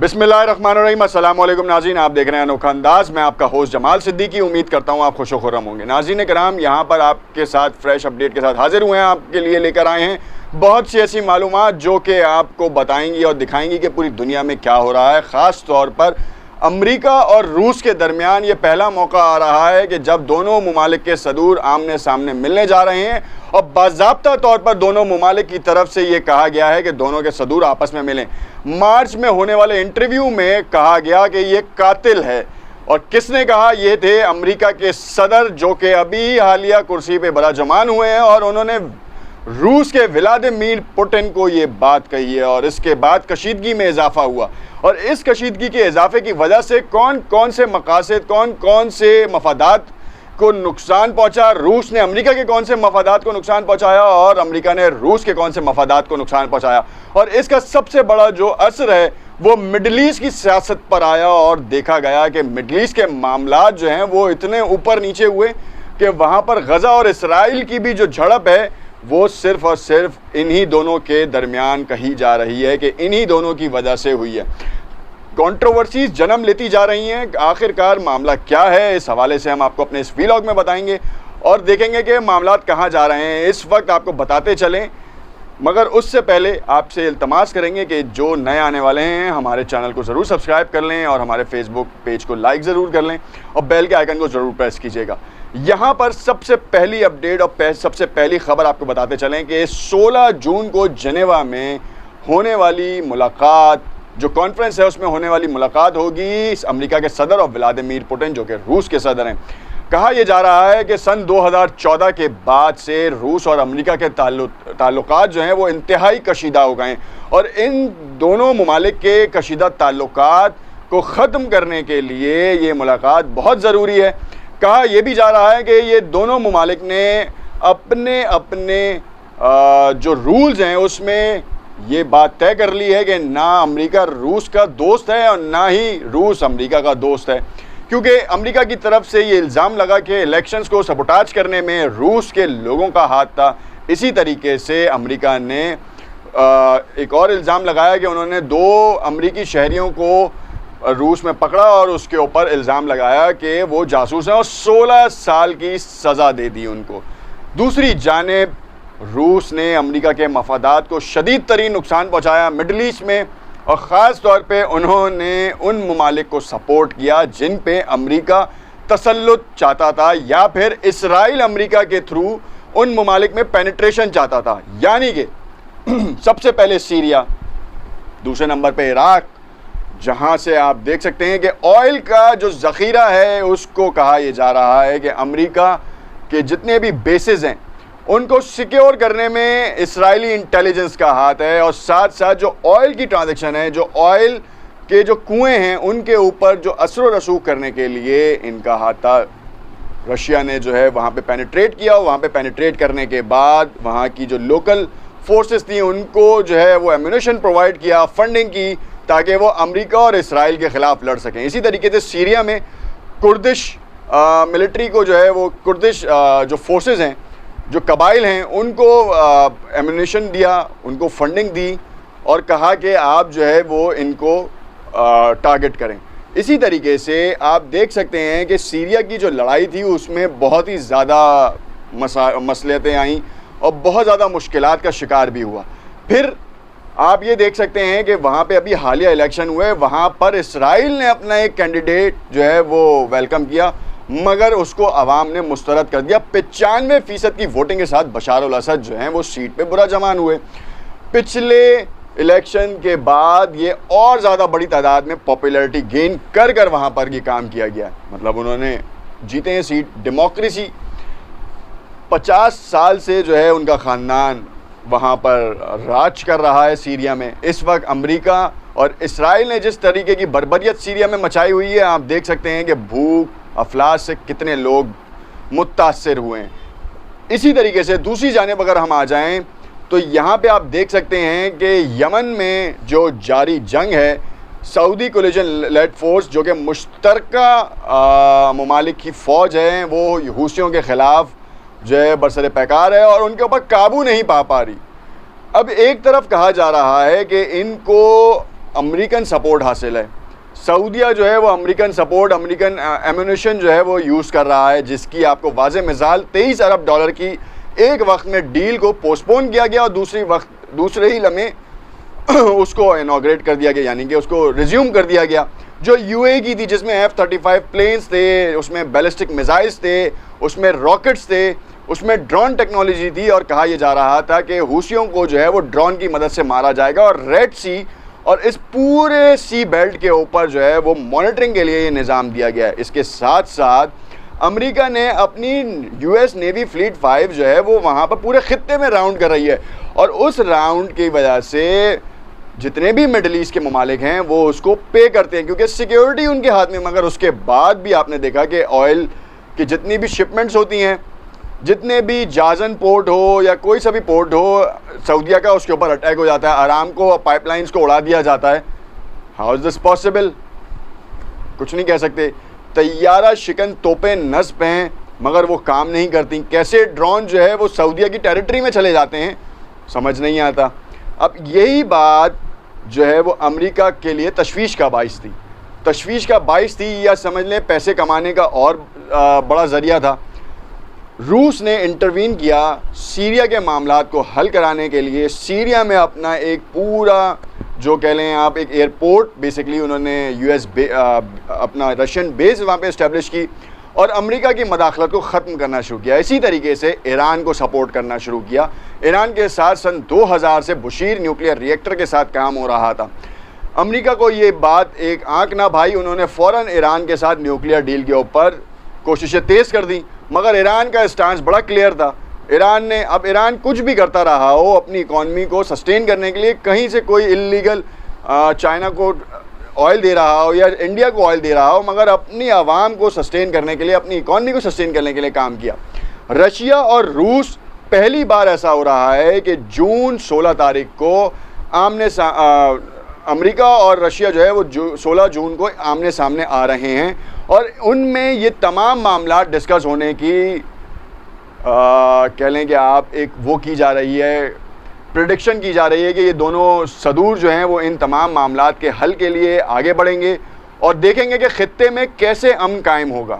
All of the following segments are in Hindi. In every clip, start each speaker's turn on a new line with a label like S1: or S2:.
S1: बिस्मिल्लाहिर्रहमानिर्रहीम। अस्सलाम वालेकुम नाज़रीन, आप देख रहे हैं अनोखा अंदाज। मैं आपका होस्ट जमाल सिद्दीकी। उम्मीद करता हूँ आप खुश व खुर्रम होंगे। नाज़रीन कराम, यहाँ पर आपके साथ फ्रेश अपडेट के साथ हाजिर हुए हैं। आपके लिए लेकर आए हैं बहुत सी ऐसी मालूमात जो कि आपको बताएंगी और दिखाएंगी कि पूरी दुनिया में क्या हो रहा है। ख़ास तौर पर अमेरिका और रूस के दरमियान ये पहला मौका आ रहा है कि जब दोनों ममालिक के सदूर आमने सामने मिलने जा रहे हैं और बाज़ाब्ता तौर पर दोनों ममालिक की तरफ से ये कहा गया है कि दोनों के सदूर आपस में मिलें। मार्च में होने वाले इंटरव्यू में कहा गया कि ये कातिल है। और किसने कहा? ये थे अमेरिका के सदर, जो कि अभी हालिया कुर्सी पे बराजमान हुए हैं, और उन्होंने रूस के व्लादिमीर पुतिन को ये बात कही है। और इसके बाद कशीदगी में इजाफा हुआ, और इस कशीदगी के इजाफे की वजह से कौन कौन से मकासद, कौन कौन से मफादात को नुकसान पहुंचा, रूस ने अमेरिका के कौन से मफादात को नुकसान पहुंचाया और अमेरिका ने रूस के कौन से मफादात को नुकसान पहुंचाया। और इसका सबसे बड़ा जो असर है वो मिडल ईस्ट की सियासत पर आया, और देखा गया कि मिडल ईस्ट के मामलात जो हैं वो इतने ऊपर नीचे हुए कि वहाँ पर गज़ा और इसराइल की भी जो झड़प है वो सिर्फ़ और सिर्फ इन्हीं दोनों के दरमियान कही जा रही है कि इन्हीं दोनों की वजह से हुई है। कंट्रोवर्सीज जन्म लेती जा रही हैं। आखिरकार मामला क्या है, इस हवाले से हम आपको अपने इस व्लॉग में बताएंगे और देखेंगे कि मामलात कहाँ जा रहे हैं। इस वक्त आपको बताते चलें, मगर उससे पहले आपसे इल्तमास करेंगे कि जो नए आने वाले हैं हमारे चैनल को ज़रूर सब्सक्राइब कर लें और हमारे फेसबुक पेज को लाइक ज़रूर कर लें और बेल के आइकन को ज़रूर प्रेस कीजिएगा। यहाँ पर सबसे पहली अपडेट और सबसे पहली खबर आपको बताते चलें कि 16 जून को जनेवा में होने वाली मुलाकात, जो कॉन्फ्रेंस है उसमें होने वाली मुलाकात होगी अमेरिका के सदर और व्लादिमीर पुतिन, जो कि रूस के सदर हैं। कहा यह जा रहा है कि सन 2014 के बाद से रूस और अमेरिका के ताल्लुकात जो हैं वो इंतहाई कशीदा हो गए हैं, और इन दोनों ममालिक के कशीदा ताल्लुकात को ख़त्म करने के लिए ये मुलाकात बहुत ज़रूरी है। कहा यह भी जा रहा है कि ये दोनों ममालिक ने अपने अपने जो रूल्स हैं उसमें ये बात तय कर ली है कि ना अमेरिका रूस का दोस्त है और ना ही रूस अमेरिका का दोस्त है, क्योंकि अमेरिका की तरफ से ये इल्ज़ाम लगा कि इलेक्शंस को सबोटाज करने में रूस के लोगों का हाथ था। इसी तरीके से अमेरिका ने एक और इल्ज़ाम लगाया कि उन्होंने 2 अमेरिकी शहरियों को रूस में पकड़ा और उसके ऊपर इल्ज़ाम लगाया कि वो जासूस हैं और 16 साल की सज़ा दे दी उनको। दूसरी जानिब रूस ने अमेरिका के मफादात को शदीद तरीन नुकसान पहुँचाया मिडल ईस्ट में, और ख़ास तौर पे उन्होंने उन ममालिक को सपोर्ट किया जिन पे अमेरिका तसल्लुत चाहता था, या फिर इसराइल अमेरिका के थ्रू उन ममालिक में पेनिट्रेशन चाहता था। यानी कि सबसे पहले सीरिया, दूसरे नंबर पे इराक, जहाँ से आप देख सकते हैं कि ऑयल का जो ज़ख़ीरा है उसको कहा यह जा रहा है कि अमेरिका के जितने भी बेसेस हैं उनको सिक्योर करने में इजरायली इंटेलिजेंस का हाथ है, और साथ साथ जो ऑयल की ट्रांजैक्शन है, जो ऑयल के जो कुएं हैं उनके ऊपर जो असर रसूख करने के लिए इनका हाथ था। रशिया ने जो है वहाँ पे पेनिट्रेट किया, वहाँ पे पेनिट्रेट करने के बाद वहाँ की जो लोकल फोर्सेस थी उनको जो है वो एम्यूनेशन प्रोवाइड किया, फंडिंग की, ताकि वो अमेरिका और इसराइल के ख़िलाफ़ लड़ सकें। इसी तरीके से सीरिया में कुर्दिश मिलिट्री को जो है वो कुर्दिश जो फोर्सेस हैं, जो कबाइल हैं, उनको एम्यूनेशन दिया, उनको फंडिंग दी और कहा कि आप जो है वो इनको टारगेट करें। इसी तरीके से आप देख सकते हैं कि सीरिया की जो लड़ाई थी उसमें बहुत ही ज़्यादा मसलियतें आईं और बहुत ज़्यादा मुश्किलात का शिकार भी हुआ। फिर आप ये देख सकते हैं कि वहाँ पे अभी हालिया इलेक्शन हुए, वहाँ पर इसराइल ने अपना एक कैंडिडेट जो है वो वेलकम किया, मगर उसको अवाम ने मुस्तरद कर दिया। 95% की वोटिंग के साथ बशार अल असद जो हैं वो सीट पे बुरा जमान हुए। पिछले इलेक्शन के बाद ये और ज़्यादा बड़ी तादाद में पॉपुलैरिटी गेन कर वहाँ पर ये काम किया गया, मतलब उन्होंने जीते हैं सीट। डेमोक्रेसी 50 साल से जो है उनका ख़ानदान वहाँ पर राज कर रहा है सीरिया में। इस वक्त अमेरिका और इसराइल ने जिस तरीके की बर्बरियत सीरिया में मचाई हुई है, आप देख सकते हैं कि भूख अफलास से कितने लोग मुतासर हुए हैं। इसी तरीके से दूसरी जानिब अगर हम आ जाएं तो यहाँ पे आप देख सकते हैं कि यमन में जो जारी जंग है, सऊदी कोलिजन लेड फोर्स जो कि मुश्तरका ममालिक की फ़ौज है, वो हूसियों के ख़िलाफ़ जो है बरसरे पैकार है और उनके ऊपर काबू नहीं पा रही। अब एक तरफ कहा जा रहा है कि इनको अमेरिकन सपोर्ट हासिल है। सऊदीया जो है वो अमेरिकन सपोर्ट, अमेरिकन एम्यूनिशन जो है वो यूज़ कर रहा है, जिसकी आपको वाज़े मिसाल $23 अरब की एक वक्त में डील को पोस्टपोन किया गया और दूसरे ही लम्हे उसको इनॉग्रेट कर दिया गया, यानी कि उसको रिज्यूम कर दिया गया। जो यूएई की थी, जिसमें F-35 प्लेन्स थे, उसमें बैलिस्टिक मिसाइल्स थे, उसमें रॉकेट्स थे, उसमें ड्रोन टेक्नोलॉजी थी, और कहा यह जा रहा था कि हूसियों को जो है वो ड्रोन की मदद से मारा जाएगा। और रेड सी और इस पूरे सी बेल्ट के ऊपर जो है वो मॉनिटरिंग के लिए ये निज़ाम दिया गया है। इसके साथ साथ अमेरिका ने अपनी यूएस नेवी फ्लीट 5 जो है वो वहाँ पर पूरे खित्ते में राउंड कर रही है, और उस राउंड की वजह से जितने भी मिडल ईस्ट के ममालिक हैं वो उसको पे करते हैं, क्योंकि सिक्योरिटी उनके हाथ में। मगर उसके बाद भी आपने देखा कि ऑयल की जितनी भी शिपमेंट्स होती हैं, जितने भी जाजन पोर्ट हो या कोई सा भी पोर्ट हो सऊदीया का, उसके ऊपर अटैक हो जाता है, अरामको और पाइपलाइंस को उड़ा दिया जाता है। How is this possible? कुछ नहीं कह सकते। तैयारा शिकन तोपें नस्ब हैं मगर वो काम नहीं करती। कैसे ड्रोन जो है वो सऊदीया की टेरिटरी में चले जाते हैं, समझ नहीं आता। अब यही बात जो है वो अमेरिका के लिए तशवीश का बाइस थी, या समझ लें पैसे कमाने का और बड़ा ज़रिया था। रूस ने इंटरवीन किया सीरिया के मामलात को हल कराने के लिए। सीरिया में अपना एक पूरा जो कह लें आप एक एयरपोर्ट बेसिकली उन्होंने अपना रशियन बेस वहाँ पे इस्टेब्लिश की, और अमेरिका की मदाखलत को ख़त्म करना शुरू किया। इसी तरीके से ईरान को सपोर्ट करना शुरू किया। ईरान के साथ सन 2000 से बुशीर न्यूक्लियर रिएक्टर के साथ काम हो रहा था। अमेरिका को ये बात एक आंख ना भाई, उन्होंने फ़ौरन ईरान के साथ न्यूक्लियर डील के ऊपर कोशिशें तेज़ कर दी। मगर ईरान का स्टांस बड़ा क्लियर था। ईरान कुछ भी करता रहा हो अपनी इकॉनमी को सस्टेन करने के लिए, कहीं से कोई इल्लीगल चाइना को ऑयल दे रहा हो या इंडिया को ऑयल दे रहा हो, मगर अपनी आवाम को सस्टेन करने के लिए, अपनी इकॉनमी को सस्टेन करने के लिए काम किया। रशिया और रूस पहली बार ऐसा हो रहा है कि जून 16 तारीख को अमेरिका और रशिया जो है वो 16 जून को आमने सामने आ रहे हैं, और उनमें ये तमाम मामला डिस्कस होने की कह लें कि आप एक वो की जा रही है, प्रेडिक्शन की जा रही है कि ये दोनों सदूर जो हैं वो इन तमाम मामलात के हल के लिए आगे बढ़ेंगे और देखेंगे कि खित्ते में कैसे अमन कायम होगा।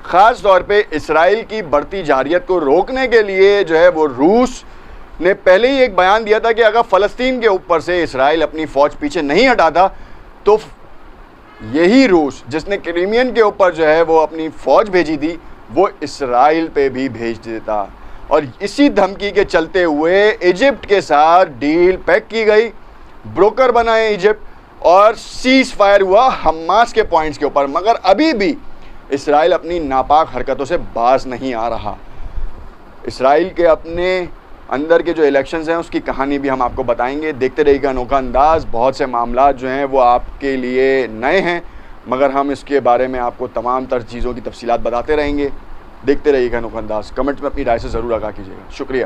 S1: ख़ास तौर पे इसराइल की बढ़ती जारियत को रोकने के लिए जो है वो रूस ने पहले ही एक बयान दिया था कि अगर फ़लस्तीन के ऊपर से इसराइल अपनी फ़ौज पीछे नहीं हटाता तो यही रूस जिसने क्रीमियन के ऊपर जो है वो अपनी फ़ौज भेजी थी वो इसराइल पे भी भेज देता। और इसी धमकी के चलते हुए इजिप्ट के साथ डील पैक की गई, ब्रोकर बनाए इजिप्ट, और सीज़ फायर हुआ हमास के पॉइंट्स के ऊपर। मगर अभी भी इसराइल अपनी नापाक हरकतों से बाज नहीं आ रहा। इसराइल के अपने अंदर के जो इलेक्शंस हैं उसकी कहानी भी हम आपको बताएंगे। देखते रहिएगा अनोखा अंदाज़। बहुत से मामला जो हैं वो आपके लिए नए हैं, मगर हम इसके बारे में आपको तमाम तर चीज़ों की तफसीलात बताते रहेंगे। देखते रहिएगा अनोखा अंदाज़। कमेंट्स में अपनी राय से ज़रूर आगाह कीजिएगा। शुक्रिया।